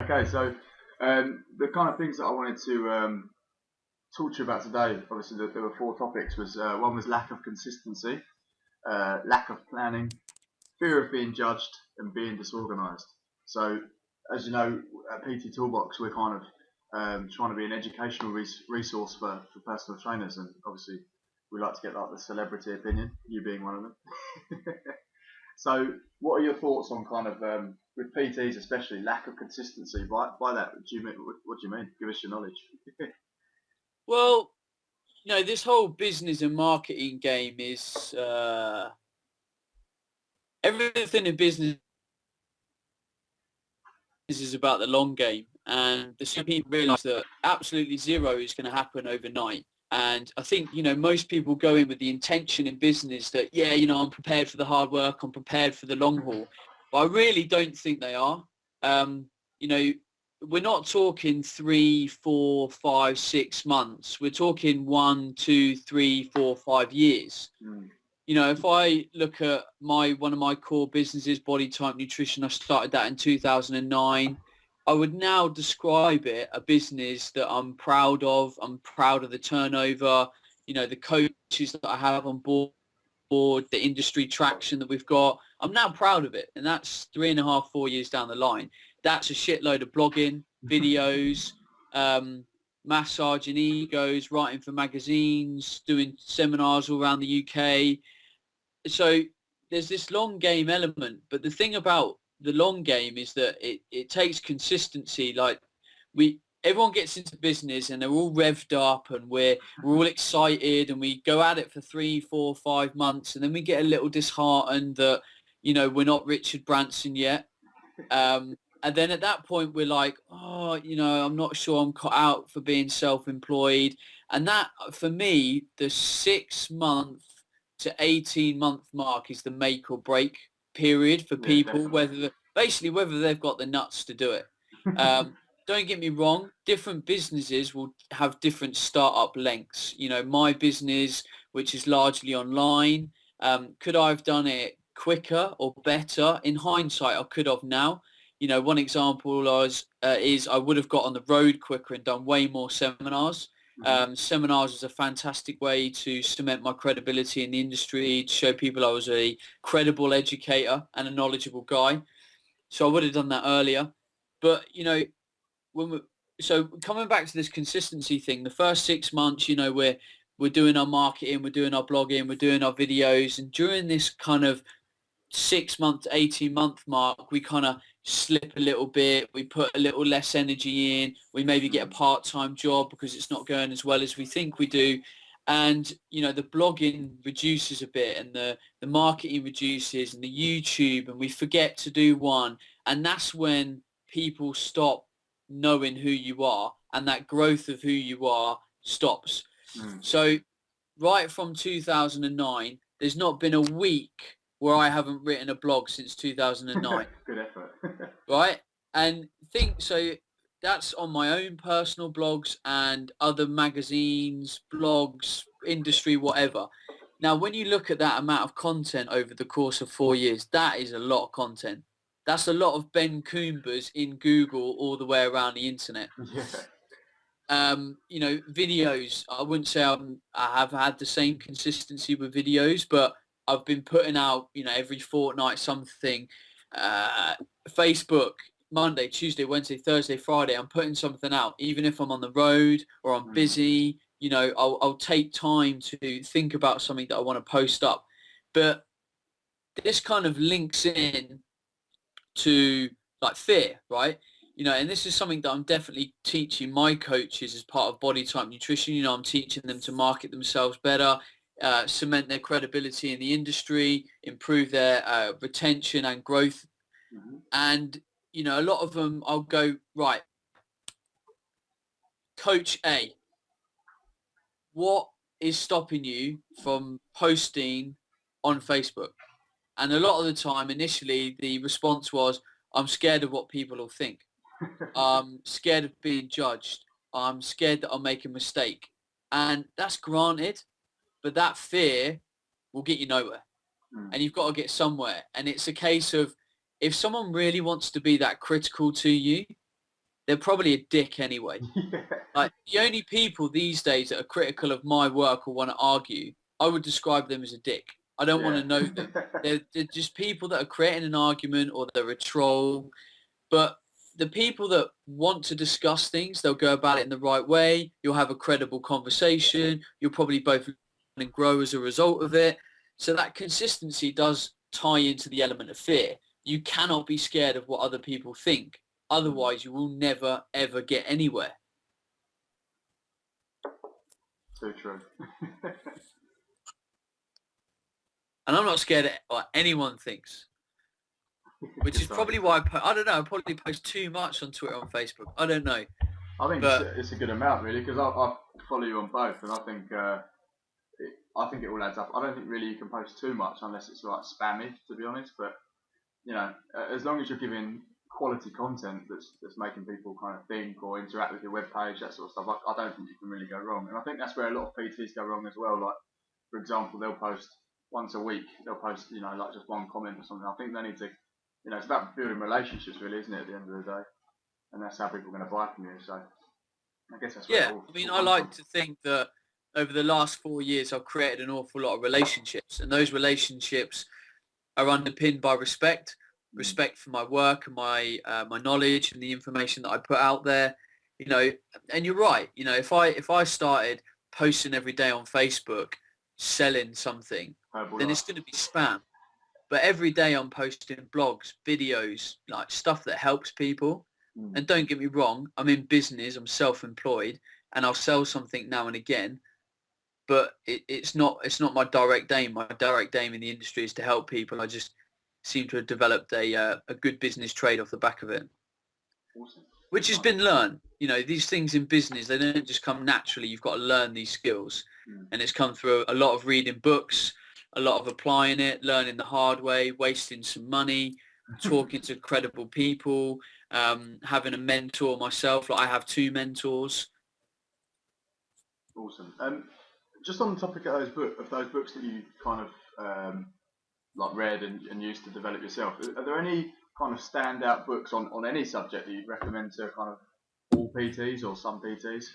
Okay, so the kind of things that I wanted to talk to you about today, obviously there were 4 topics. One was lack of consistency, lack of planning, fear of being judged, and being disorganised. So, as you know, at PT Toolbox, we're kind of trying to be an educational resource for personal trainers, and obviously we like to get like the celebrity opinion, you being one of them. So, what are your thoughts on kind of with PTs, especially lack of consistency? By that, what do you mean? Give us your knowledge. Well, this whole business and marketing game is everything in business is about the long game, and the some people realise that absolutely zero is going to happen overnight. And I think most people go in with the intention in business that I'm prepared for the hard work, I'm prepared for the long haul, but I really don't think they are. Um, you know, we're not talking 3, 4, 5, 6 months. We're talking 1, 2, 3, 4, 5 years. Mm. If I look at one of my core businesses, Body Type Nutrition, I started that in 2009. I would now describe it a business that I'm proud of. I'm proud of the turnover, the coaches that I have on board, the industry traction that we've got. I'm now proud of it. And that's 3.5, 4 years down the line. That's a shitload of blogging, videos, massaging egos, writing for magazines, doing seminars all around the UK. So there's this long game element, but the thing about the long game is that it takes consistency. Like everyone gets into business and they're all revved up and we're all excited and we go at it for 3, 4, 5 months and then we get a little disheartened that we're not Richard Branson yet. And then at that point we're like, I'm not sure I'm cut out for being self-employed. And that, for me, the 6-month to 18-month mark is the make or break period for people, whether they've got the nuts to do it. Don't get me wrong, different businesses will have different startup lengths. My business, which is largely online, could I have done it quicker or better? In hindsight, I could have now. One example is I would have got on the road quicker and done way more seminars. Seminars is a fantastic way to cement my credibility in the industry, to show people I was a credible educator and a knowledgeable guy. So I would have done that earlier. But, so coming back to this consistency thing, the first 6 months, we're doing our marketing, we're doing our blogging, we're doing our videos. And during this kind of 6-month to 18-month mark, we kind of slip a little bit, we put a little less energy in, we maybe get a part-time job because it's not going as well as we think we do, and the blogging reduces a bit and the marketing reduces and the YouTube, and we forget to do one, and that's when people stop knowing who you are and that growth of who you are stops. So right from 2009, there's not been a week where I haven't written a blog since 2009. Good effort. Right? And so that's on my own personal blogs and other magazines, blogs, industry, whatever. Now, when you look at that amount of content over the course of 4 years, that is a lot of content. That's a lot of Ben Coombers in Google all the way around the internet. Yeah. Videos, I wouldn't say I have had the same consistency with videos, but I've been putting out, every fortnight something. Facebook, Monday, Tuesday, Wednesday, Thursday, Friday, I'm putting something out. Even if I'm on the road or I'm busy, I'll take time to think about something that I want to post up. But this kind of links in to like fear, right? And this is something that I'm definitely teaching my coaches as part of Body Type Nutrition. I'm teaching them to market themselves better, cement their credibility in the industry, improve their retention and growth. And, a lot of them, I'll go, right, Coach A, what is stopping you from posting on Facebook? And a lot of the time, initially, the response was, I'm scared of what people will think. I'm scared of being judged. I'm scared that I'll make a mistake. And that's granted, but that fear will get you nowhere. And you've got to get somewhere. And it's a case of, if someone really wants to be that critical to you, they're probably a dick anyway. Yeah. Like, the only people these days that are critical of my work or want to argue, I would describe them as a dick. I don't want Yeah. to know them. They're just people that are creating an argument, or they're a troll. But the people that want to discuss things, they'll go about it in the right way. You'll have a credible conversation. You'll probably both learn and grow as a result of it. So that consistency does tie into the element of fear. You cannot be scared of what other people think. Otherwise, you will never, ever get anywhere. So true. And I'm not scared of what anyone thinks, which is probably why I don't know. I probably post too much on Twitter and Facebook. I don't know. I think But it's a good amount, really, because I follow you on both, and I think it all adds up. I don't think really you can post too much unless it's like spammy, to be honest. But as long as you're giving quality content that's making people kind of think or interact with your web page, that sort of stuff, I don't think you can really go wrong. And I think that's where a lot of PTs go wrong as well. Like, for example, they'll post once a week. They'll post, like just one comment or something. I think they need to, it's about building relationships, really, isn't it? At the end of the day, and that's how people are going to buy from you. So I guess that's where yeah, I mean, I like to think that over the last 4 years, I've created an awful lot of relationships, and those relationships are underpinned by respect for my work and my knowledge and the information that I put out there. And you're right. If I started posting every day on Facebook selling something, then it's going to be spam. But every day I'm posting blogs, videos, like stuff that helps people. And don't get me wrong, I'm in business, I'm self-employed, and I'll sell something now and again. But it's not my direct aim. My direct aim in the industry is to help people. I just seem to have developed a good business trade off the back of it. Awesome. Which has been learned. These things in business, they don't just come naturally. You've got to learn these skills. And it's come through a lot of reading books, a lot of applying it, learning the hard way, wasting some money, talking to credible people, having a mentor myself. Like, I have 2 mentors. Awesome. Just on the topic of those books that you kind of like read and used to develop yourself, are there any kind of standout books on any subject that you'd recommend to kind of all PTs or some PTs?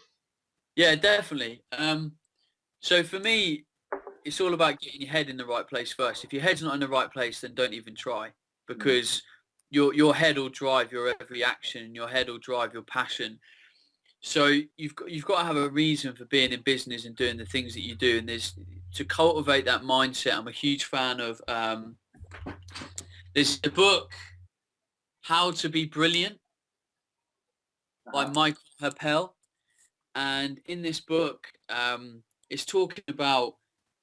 Yeah, definitely. So for me, it's all about getting your head in the right place first. If your head's not in the right place, then don't even try, because your head will drive your every action. Your head will drive your passion. So you've got to have a reason for being in business and doing the things that you do. And to cultivate that mindset, I'm a huge fan of, there's a book, How to Be Brilliant, by Michael Appel. And in this book, it's talking about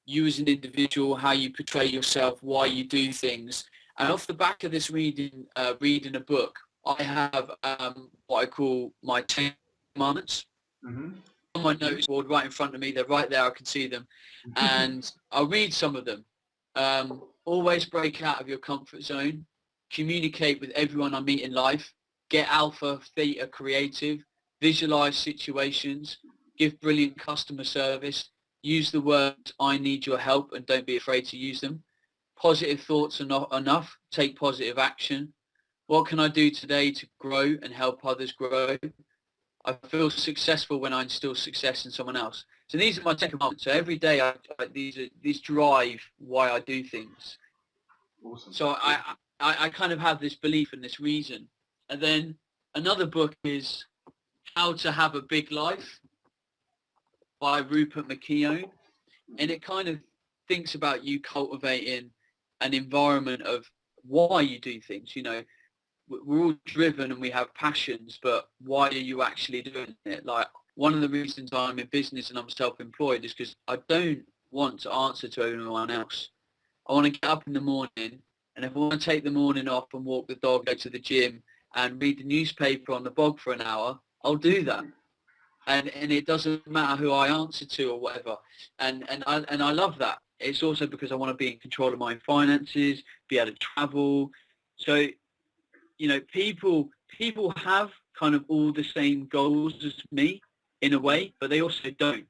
you as an individual, how you portray yourself, why you do things. And off the back of this reading a book, I have what I call my 10 commandments on my notice board right in front of me. They're right there. I can see them. And I'll read some of them. Always break out of your comfort zone. Communicate with everyone I meet in life. Get alpha, theta creative. Visualize situations. Give brilliant customer service. Use the words, I need your help, and don't be afraid to use them. Positive thoughts are not enough. Take positive action. What can I do today to grow and help others grow? I feel successful when I instill success in someone else. So these are my 10 commandments. So every day, these drive why I do things. Awesome. So I kind of have this belief and this reason. And then another book is How to Have a Big Life by Rupert McKeown. And it kind of thinks about you cultivating an environment of why you do things. We're all driven and we have passions, but why are you actually doing it? Like, one of the reasons I'm in business and I'm self-employed is because I don't want to answer to anyone else. I want to get up in the morning, and if I want to take the morning off and walk the dog, go to the gym and read the newspaper on the bog for an hour, I'll do that. And it doesn't matter who I answer to or whatever. And I love that. It's also because I want to be in control of my finances, be able to travel. So, people have kind of all the same goals as me in a way, but they also don't,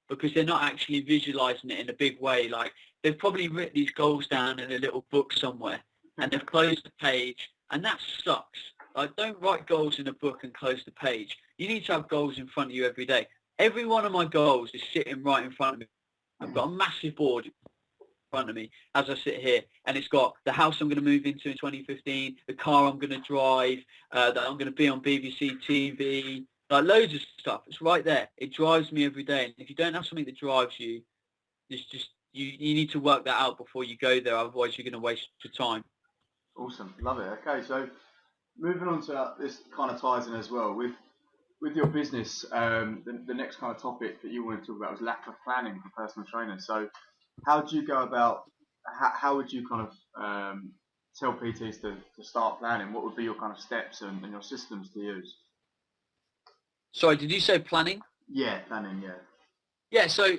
because they're not actually visualizing it in a big way. Like, they've probably written these goals down in a little book somewhere, and they've closed the page, and that sucks. Like, don't write goals in a book and close the page. You need to have goals in front of you every day. Every one of my goals is sitting right in front of me. I've got a massive board in front of me as I sit here, and it's got the house I'm going to move into in 2015, the car I'm going to drive, that I'm going to be on BBC TV, like loads of stuff. It's right there. It drives me every day. And if you don't have something that drives you, it's just you need to work that out before you go there. Otherwise, you're going to waste your time. Awesome, love it. Okay, so moving on to this kind of ties in as well with your business. The next kind of topic that you want to talk about was lack of planning for personal trainers. So, how do you go about? How would you kind of tell PTs to start planning? What would be your kind of steps and your systems to use? Sorry, did you say planning? Yeah, planning. Yeah. Yeah. So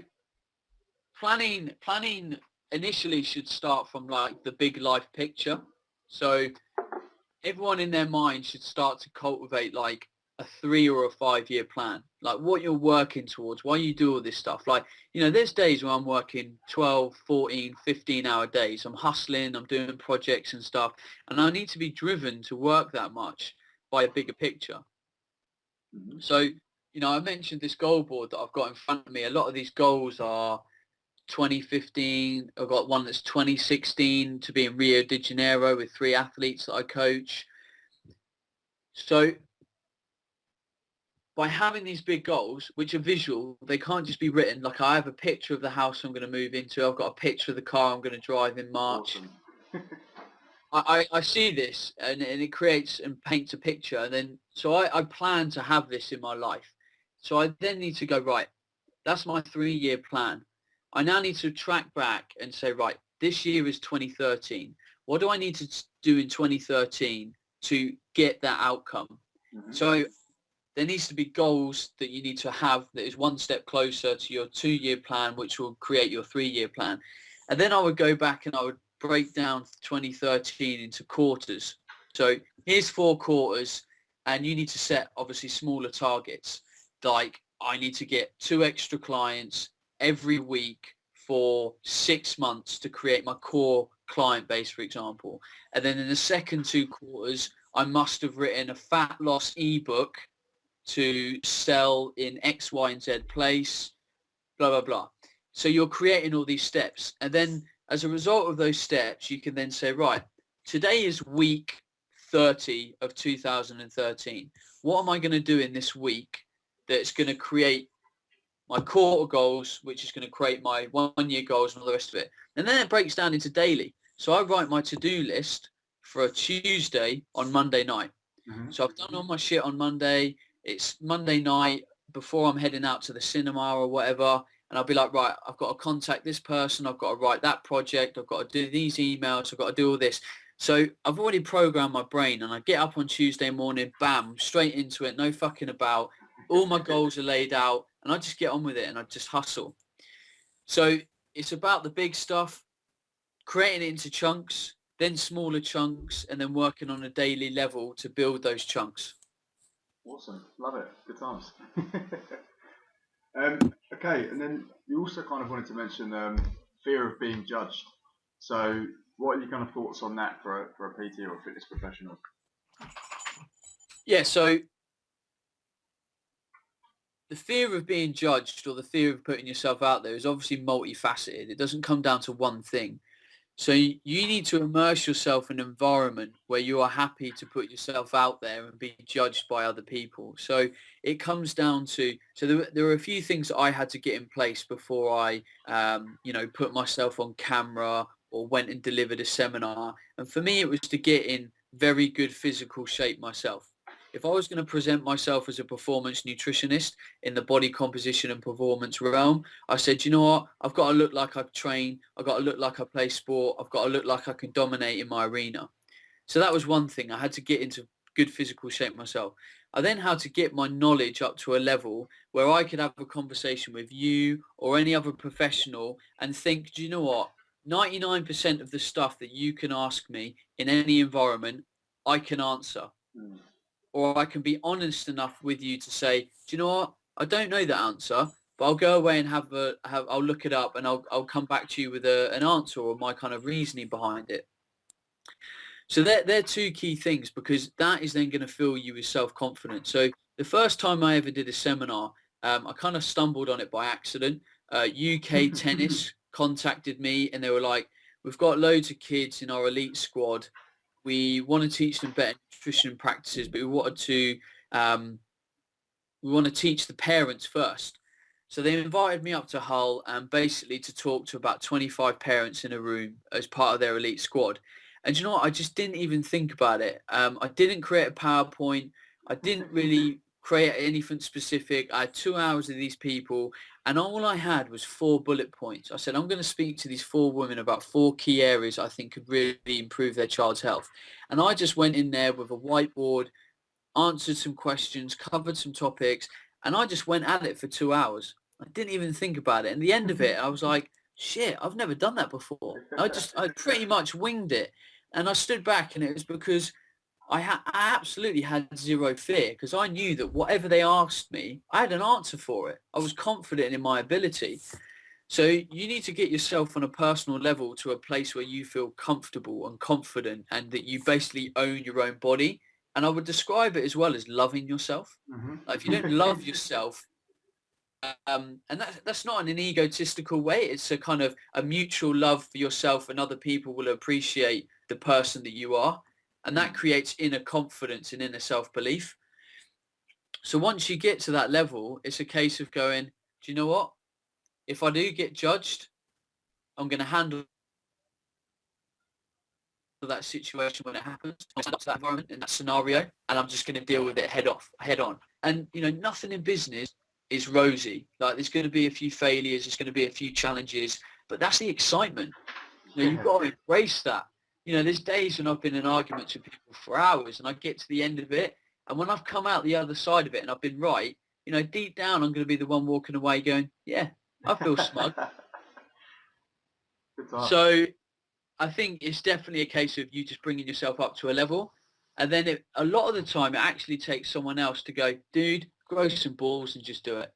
planning initially should start from like the big life picture. So everyone in their mind should start to cultivate like a 3 or a 5 year plan, like what you're working towards, why you do all this stuff. Like, you know, there's days where I'm working 12, 14, 15 hour days. I'm hustling, I'm doing projects and stuff, and I need to be driven to work that much by a bigger picture. Mm-hmm. So, you know, I mentioned this goal board that I've got in front of me. A lot of these goals are 2015. I've got one that's 2016 to be in Rio de Janeiro with 3 athletes that I coach. So by having these big goals, which are visual, they can't just be written. Like, I have a picture of the house I'm going to move into. I've got a picture of the car I'm going to drive in March. Awesome. I see this and it creates and paints a picture. And then, so I plan to have this in my life. So I then need to go, right, that's my 3 year plan. I now need to track back and say, right, this year is 2013. What do I need to do in 2013 to get that outcome? Mm-hmm. So there needs to be goals that you need to have that is one step closer to your 2 year plan, which will create your 3 year plan. And then I would go back and I would break down 2013 into quarters. So here's 4 quarters, and you need to set obviously smaller targets. Like, I need to get 2 extra clients every week for 6 months to create my core client base, for example. And then in the second 2 quarters, I must have written a fat loss ebook to sell in X, Y, and Z place, blah, blah, blah. So you're creating all these steps. And then as a result of those steps, you can then say, right, today is week 30 of 2013. What am I going to do in this week that's going to create my quarter goals, which is going to create my 1 year goals and all the rest of it? And then it breaks down into daily. So I write my to-do list for a Tuesday on Monday night. Mm-hmm. So I've done all my shit on Monday. It's Monday night before I'm heading out to the cinema or whatever. And I'll be like, right, I've got to contact this person. I've got to write that project. I've got to do these emails. I've got to do all this. So I've already programmed my brain, and I get up on Tuesday morning, bam, straight into it. No fucking about. All my goals are laid out, and I just get on with it, and I just hustle. So it's about the big stuff, creating it into chunks, then smaller chunks, and then working on a daily level to build those chunks. Awesome, love it. Good times. Okay, and then you also kind of wanted to mention fear of being judged. So, what are your kind of thoughts on that for a PT or a fitness professional? Yeah, so the fear of being judged or the fear of putting yourself out there is obviously multifaceted. It doesn't come down to one thing. So you need to immerse yourself in an environment where you are happy to put yourself out there and be judged by other people. So it comes down to, so there are a few things that I had to get in place before I, put myself on camera or went and delivered a seminar. And for me, it was to get in very good physical shape myself. If I was going to present myself as a performance nutritionist in the body composition and performance realm, I said, you know what, I've got to look like I train, I've got to look like I play sport, I've got to look like I can dominate in my arena. So that was one thing. I had to get into good physical shape myself. I then had to get my knowledge up to a level where I could have a conversation with you or any other professional and think, do you know what, 99% of the stuff that you can ask me in any environment, I can answer. Or I can be honest enough with you to say, do you know what? I don't know the answer, but I'll go away and I'll look it up and I'll come back to you with an answer or my kind of reasoning behind it. So they're two key things, because that is then going to fill you with self-confidence. So the first time I ever did a seminar, I kind of stumbled on it by accident. UK Tennis contacted me and they were like, we've got loads of kids in our elite squad. We want to teach them better nutrition practices, but we want to teach the parents first. So they invited me up to Hull and basically to talk to about 25 parents in a room as part of their elite squad. And you know what? I just didn't even think about it. I didn't create a PowerPoint. I didn't really create anything specific. I had 2 hours of these people and all I had was 4 bullet points. I said, I'm going to speak to these 4 women about 4 key areas I think could really improve their child's health. And I just went in there with a whiteboard, answered some questions, covered some topics, and I just went at it for 2 hours. I didn't even think about it. And the end of it, I was like, shit, I've never done that before. I pretty much winged it. And I stood back and it was because I absolutely had zero fear, because I knew that whatever they asked me, I had an answer for it. I was confident in my ability. So you need to get yourself on a personal level to a place where you feel comfortable and confident and that you basically own your own body. And I would describe it as well as loving yourself. Like if you don't love yourself, and that's not in an egotistical way. It's a kind of a mutual love for yourself, and other people will appreciate the person that you are. And that creates inner confidence and inner self-belief. So once you get to that level, it's a case of going, do you know what? If I do get judged, I'm going to handle that situation when it happens. I'll stand up to that environment in that scenario, and I'm just going to deal with it head on. And nothing in business is rosy. Like there's going to be a few failures, there's going to be a few challenges, but that's the excitement. You've got to embrace that. There's days when I've been in arguments with people for hours, and I get to the end of it, and when I've come out the other side of it and I've been right, deep down I'm going to be the one walking away going, yeah, I feel smug. So I think it's definitely a case of you just bringing yourself up to a level. And then a lot of the time it actually takes someone else to go, dude, grow some balls and just do it.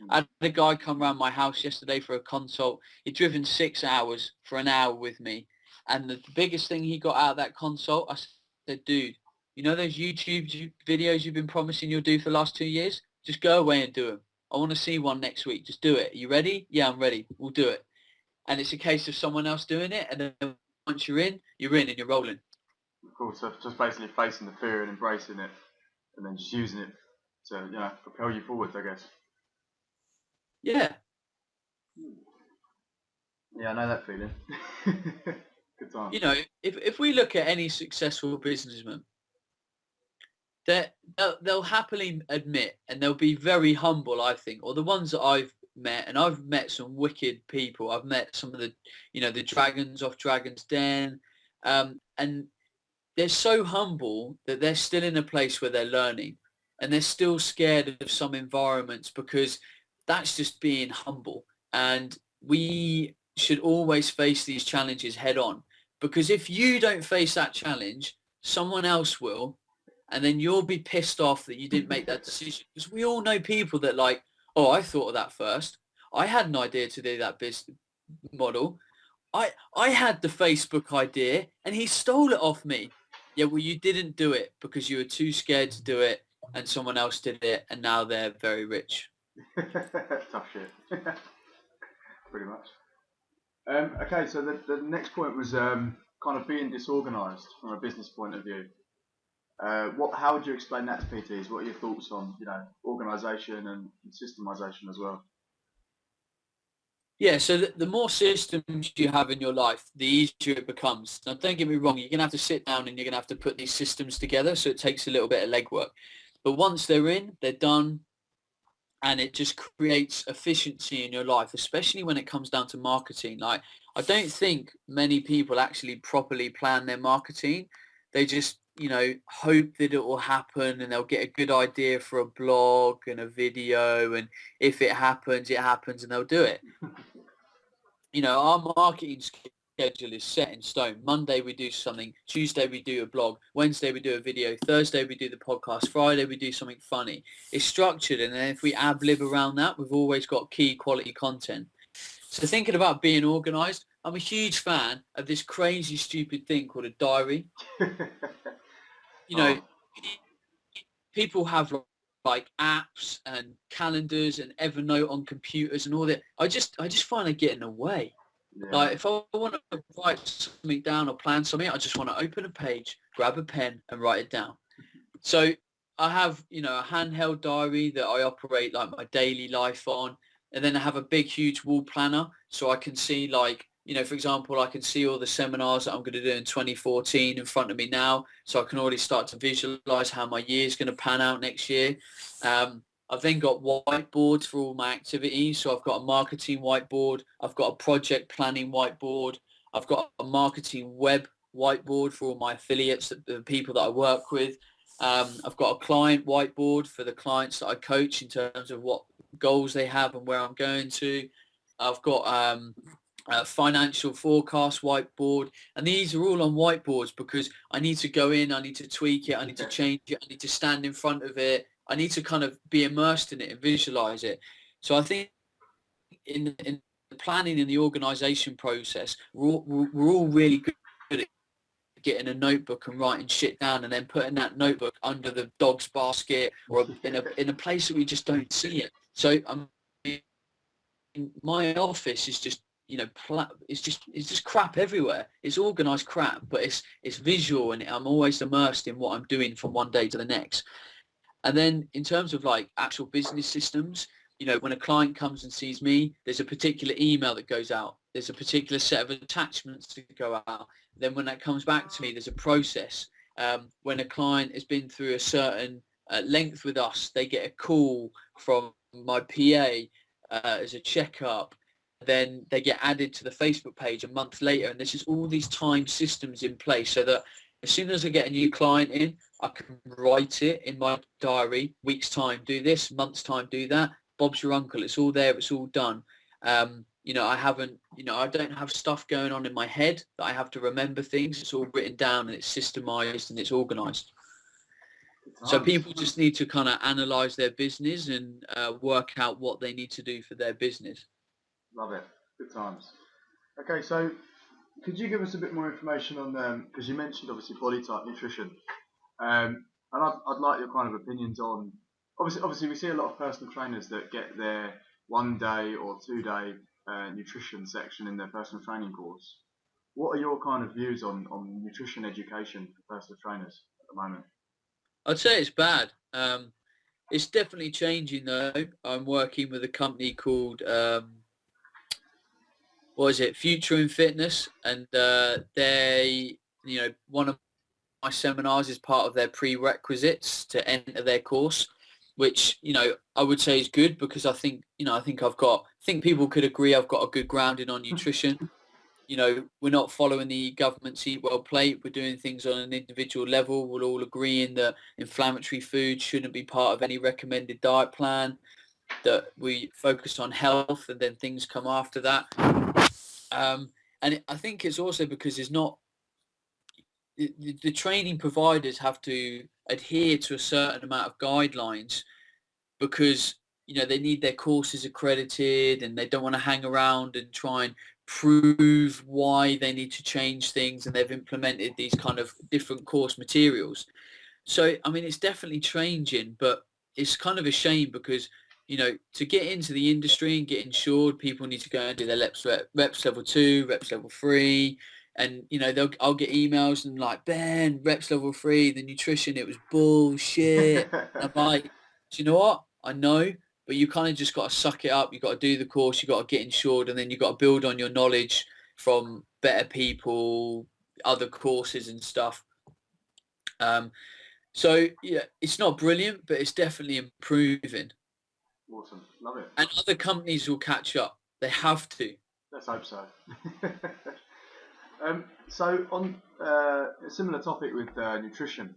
I had a guy come around my house yesterday for a consult. He'd driven 6 hours for an hour with me. And the biggest thing he got out of that consult, I said, dude, those YouTube videos you've been promising you'll do for the last 2 years? Just go away and do them. I want to see one next week. Just do it. Are you ready? Yeah, I'm ready. We'll do it. And it's a case of someone else doing it. And then once you're in and you're rolling. Of course, so just basically facing the fear and embracing it, and then just using it to propel you forwards, I guess. Yeah. Yeah, I know that feeling. Good time. If we look at any successful businessman, they'll happily admit, and they'll be very humble, I think, or the ones that I've met, and I've met some wicked people. I've met some of the, the dragons off Dragon's Den, and they're so humble that they're still in a place where they're learning, and they're still scared of some environments, because that's just being humble. And we should always face these challenges head on, because if you don't face that challenge, someone else will, and then you'll be pissed off that you didn't make that decision. Because we all know people that like, oh, I thought of that first. I had an idea to do that business model. I had the Facebook idea and he stole it off me. Yeah, well, you didn't do it because you were too scared to do it, and someone else did it, and now they're very rich. Tough shit. Pretty much. Okay, so the next point was kind of being disorganised from a business point of view. How would you explain that to PTs? What are your thoughts on organisation and systemisation as well? Yeah, so the more systems you have in your life, the easier it becomes. Now, don't get me wrong, you're going to have to sit down and you're going to have to put these systems together, so it takes a little bit of legwork. But once they're in, they're done, and it just creates efficiency in your life, especially when it comes down to marketing. Like, I don't think many people actually properly plan their marketing. They just, hope that it will happen, and they'll get a good idea for a blog and a video, and if it happens, and they'll do it. Our marketing schedule is set in stone. Monday we do something, Tuesday we do a blog, Wednesday we do a video, Thursday we do the podcast, Friday we do something funny. It's structured, and then if we ad-lib around that, we've always got key quality content. So thinking about being organised, I'm a huge fan of this crazy, stupid thing called a diary. You know, Oh, people have like apps and calendars and Evernote on computers and all that. I just find it getting away. yeah. Like if I want to write something down or plan something, I just want to open a page, grab a pen and write it down. So I have, a handheld diary that I operate like my daily life on. And then I have a big, huge wall planner so I can see like, for example, I can see all the seminars that I'm going to do in 2014 in front of me now. So I can already start to visualize how my year is going to pan out next year. I've then got whiteboards for all my activities. So I've got a marketing whiteboard. I've got a project planning whiteboard. I've got a marketing web whiteboard for all my affiliates, the people that I work with. I've got a client whiteboard for the clients that I coach in terms of what goals they have and where I'm going to. I've got a financial forecast whiteboard, and these are all on whiteboards because I need to go in, I need to tweak it, I need to change it, I need to stand in front of it, I need to kind of be immersed in it and visualize it. So I think in the planning and the organization process, we're all really good at getting a notebook and writing shit down and then putting that notebook under the dog's basket or in a place that we just don't see it. So my office is just it's just crap everywhere. It's organized crap, but it's visual and I'm always immersed in what I'm doing from one day to the next. And then in terms of like actual business systems, when a client comes and sees me, there's a particular email that goes out. There's a particular set of attachments to go out. Then when that comes back to me, there's a process. When a client has been through a certain length with us, they get a call from my PA as a checkup. Then they get added to the Facebook page a month later. And there's just all these time systems in place so that as soon as I get a new client in, I can write it in my diary, week's time, do this, month's time, do that. Bob's your uncle. It's all there. It's all done. I don't have stuff going on in my head that I have to remember things. It's all written down and it's systemized and it's organized. So people just need to kind of analyze their business and work out what they need to do for their business. Love it. Good times. Okay, so could you give us a bit more information on because you mentioned obviously body type nutrition, and I'd like your kind of opinions on obviously we see a lot of personal trainers that get their 1 day or 2 day nutrition section in their personal training course. What are your kind of views on nutrition education for personal trainers at the moment? I'd say it's bad. It's definitely changing though. I'm working with a company called what is it, Future in Fitness, and one of my seminars is part of their prerequisites to enter their course, which I would say is good because I think I think people could agree I've got a good grounding on nutrition. We're not following the government's eat well plate. We're doing things on an individual level. We're all agreeing that inflammatory foods shouldn't be part of any recommended diet plan, that we focus on health and then things come after that. I think it's also because it's not the training providers have to adhere to a certain amount of guidelines because they need their courses accredited and they don't want to hang around and try and prove why they need to change things, and they've implemented these kind of different course materials. So I mean it's definitely changing, but it's kind of a shame because to get into the industry and get insured, people need to go and do their reps level 2, reps level 3, and I'll get emails and like, Ben, reps level 3, the nutrition, it was bullshit. I'm like, do you know what? I know, but you kind of just got to suck it up. You got to do the course, you got to get insured, and then you got to build on your knowledge from better people, other courses and stuff. So yeah, it's not brilliant, but it's definitely improving. Awesome, love it. And other companies will catch up. They have to. Let's hope so. So on a similar topic with nutrition,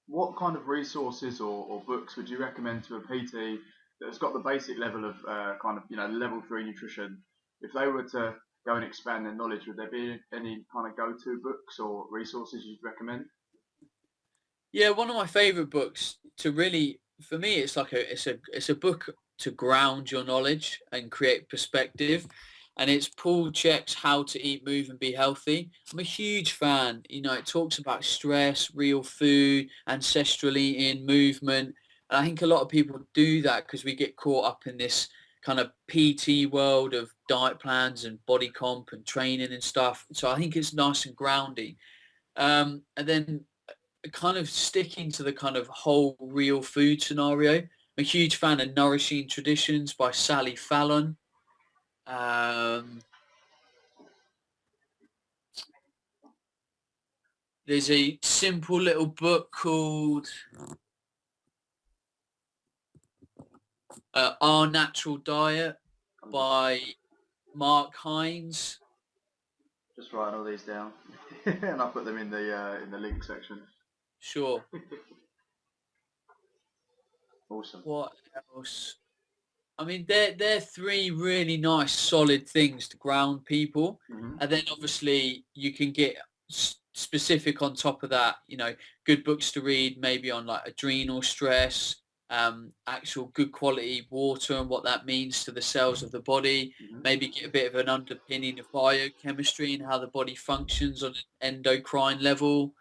what kind of resources or books would you recommend to a PT that's got the basic level of kind of level 3 nutrition? If they were to go and expand their knowledge, would there be any kind of go-to books or resources you'd recommend? Yeah, one of my favorite books to really, for me, it's a book to ground your knowledge and create perspective. and it's Paul Chek's How to Eat, Move and Be Healthy. I'm a huge fan. You know, it talks about stress, real food, ancestral eating, movement. And I think a lot of people do that because we get caught up in this kind of PT world of diet plans and body comp and training and stuff. So I think it's nice and grounding. And then kind of sticking to the kind of whole real food scenario. I'm a huge fan of Nourishing Traditions by Sally Fallon. There's a simple little book called Our Natural Diet by Mark Hines. Just writing all these down, and I'll put them in the link section. Sure. Awesome. What else? I mean, they're three really nice, solid things to ground people. Mm-hmm. And then obviously you can get specific on top of that, you know, good books to read, maybe on like adrenal stress, actual good quality water and what that means to the cells of the body, Mm-hmm. maybe get a bit of an underpinning of biochemistry and how the body functions on an endocrine level.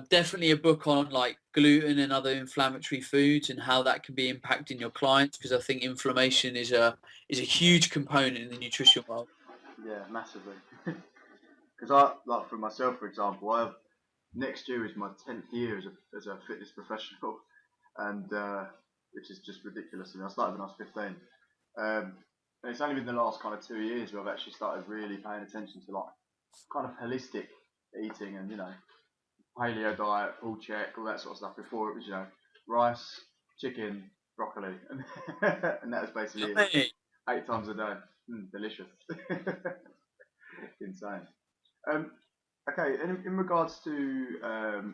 Definitely a book on like gluten and other inflammatory foods and how that can be impacting your clients, because I think inflammation is a huge component in the nutrition world. Yeah, massively. Because I, like for myself, for example, next year is my 10th year as a fitness professional, and which is just ridiculous. I mean, I started when I was 15, and it's only been the last kind of 2 years where I've actually started really paying attention to like kind of holistic eating and paleo diet, full check, all that sort of stuff. Before it was rice, chicken, broccoli, and and that was basically it. Hey. 8 times a day. Delicious. Insane. Um, okay, and in regards to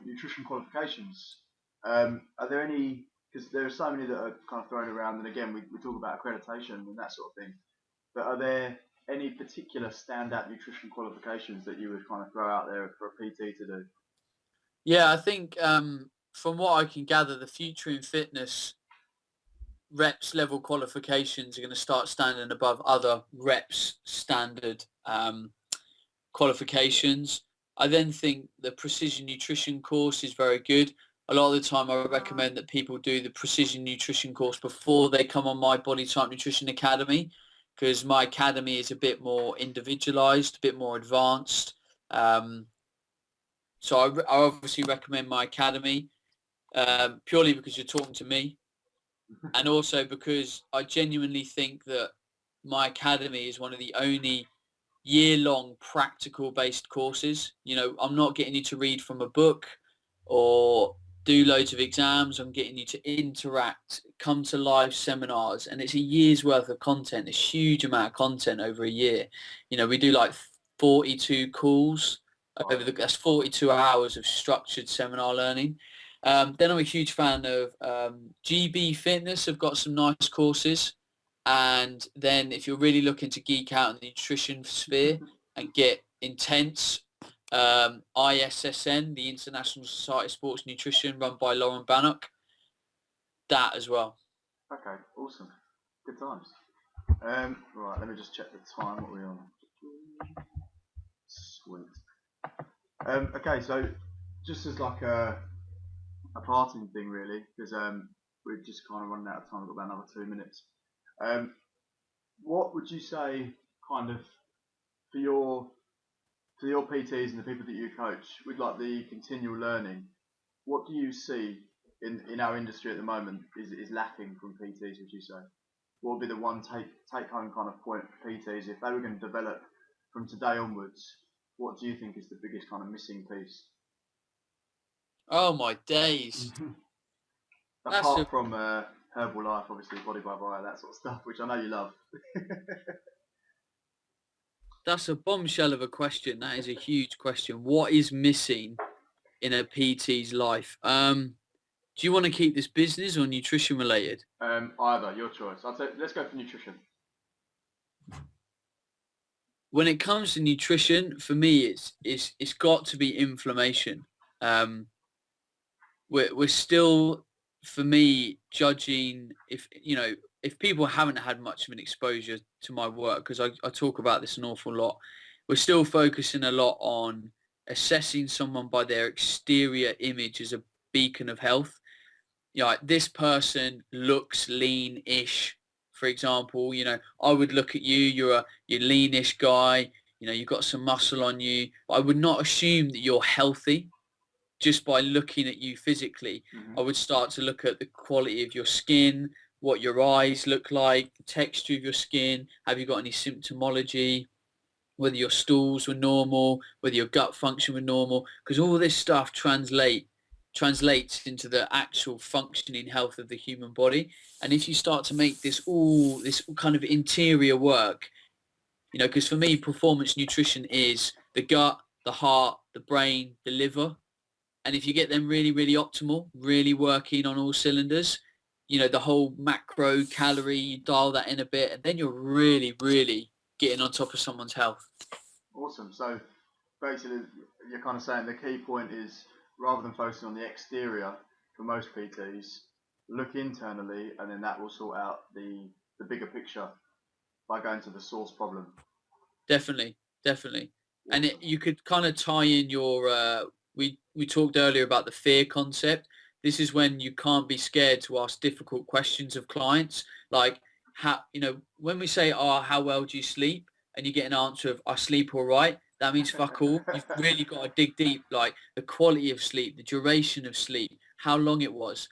nutrition qualifications, are there any? Because there are so many that are kind of thrown around, and again, we talk about accreditation and that sort of thing. But are there any particular standout nutrition qualifications that you would kind of throw out there for a PT to do? Yeah, I think from what I can gather, the future in fitness reps level qualifications are going to start standing above other reps standard qualifications. I then think the precision nutrition course is very good. A lot of the time I recommend that people do the precision nutrition course before they come on my Body Type Nutrition Academy, because my academy is a bit more individualized, a bit more advanced. So I obviously recommend my academy purely because you're talking to me, and also because I genuinely think that my academy is one of the only year-long practical-based courses. You know, I'm not getting you to read from a book or do loads of exams. I'm getting you to interact, come to live seminars, and it's a year's worth of content, a huge amount of content over a year. You know, we do like 42 calls that's 42 hours of structured seminar learning. Then I'm a huge fan of GB Fitness. Have got some nice courses. And then if you're really looking to geek out in the nutrition sphere and get intense, ISSN, the International Society of Sports Nutrition, run by Lauren Bannock, that as well. Okay, awesome. Good times. Right, let me just check the time. What are we on? Sweet. Okay, so just as like a parting thing, really, because we're just kind of running out of time. We've got about another 2 minutes. What would you say, kind of, for your PTs and the people that you coach, with like the continual learning? What do you see in our industry at the moment is lacking from PTs? Would you say? What would be the one take home kind of point for PTs if they were going to develop from today onwards? What do you think is the biggest kind of missing piece? Oh my days. Apart from Herbalife, obviously, Body by Wire, that sort of stuff, which I know you love. That's a bombshell of a question. That is a huge question. What is missing in a PT's life? Do you want to keep this business or nutrition related? Either, your choice. I'd say let's go for nutrition. When it comes to nutrition, for me, it's got to be inflammation. We're still, for me, judging if if people haven't had much of an exposure to my work, because I talk about this an awful lot, we're still focusing a lot on assessing someone by their exterior image as a beacon of health. Like this person looks lean-ish, for example. I would look at you, you're leanish guy, you've got some muscle on you. I would not assume that you're healthy just by looking at you physically. Mm-hmm. I would start to look at the quality of your skin, what your eyes look like, the texture of your skin, have you got any symptomology, whether your stools were normal, whether your gut function were normal, because all this stuff translates into the actual functioning health of the human body. And if you start to make this kind of interior work, because for me, performance nutrition is the gut, the heart, the brain, the liver. And if you get them really, really optimal, really working on all cylinders, the whole macro calorie, you dial that in a bit, and then you're really, really getting on top of someone's health. Awesome. So basically, you're kind of saying the key point is, rather than focusing on the exterior for most PTs, look internally, and then that will sort out the bigger picture by going to the source problem. Definitely. Awesome. And you could kind of tie in your, we talked earlier about the fear concept. This is when you can't be scared to ask difficult questions of clients. Like, when we say, how well do you sleep? And you get an answer of, I sleep all right. That means fuck all. You've really got to dig deep, like the quality of sleep, the duration of sleep, how long it was.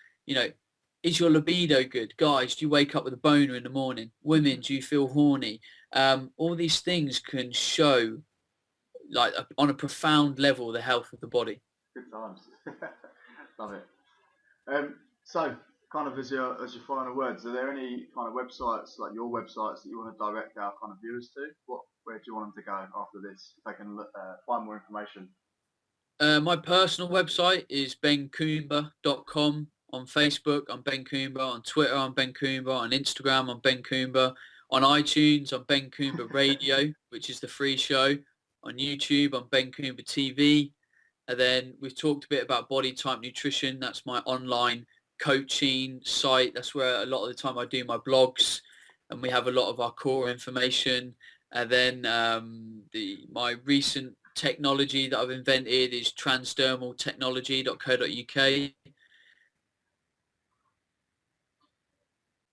Is your libido good? Guys, do you wake up with a boner in the morning? Women, do you feel horny? All these things can show, like on a profound level, the health of the body. Good times. Love it. So, kind of as your final words, are there any kind of websites, like your websites, that you want to direct our kind of viewers to? Where do you want them to go after this, if they can find more information? My personal website is bencoomber.com. On Facebook, I'm Ben Coomber. On Twitter, I'm Ben Coomber. On Instagram, I'm Ben Coomber. On iTunes, I'm Ben Coomber Radio, which is the free show. On YouTube, I'm Ben Coomber TV. And then we've talked a bit about Body Type Nutrition. That's my online coaching site. That's where a lot of the time I do my blogs, and we have a lot of our core information. And then my recent technology that I've invented is transdermaltechnology.co.uk.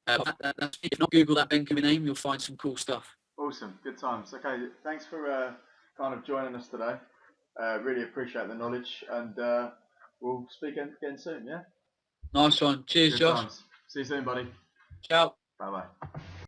If not, Google that Ben Coomber name, you'll find some cool stuff. Awesome, good times. Okay, thanks for kind of joining us today. Really appreciate the knowledge, and we'll speak again soon. Yeah. Nice one. Cheers, Good Josh. times. See you soon, buddy. Ciao. Bye bye.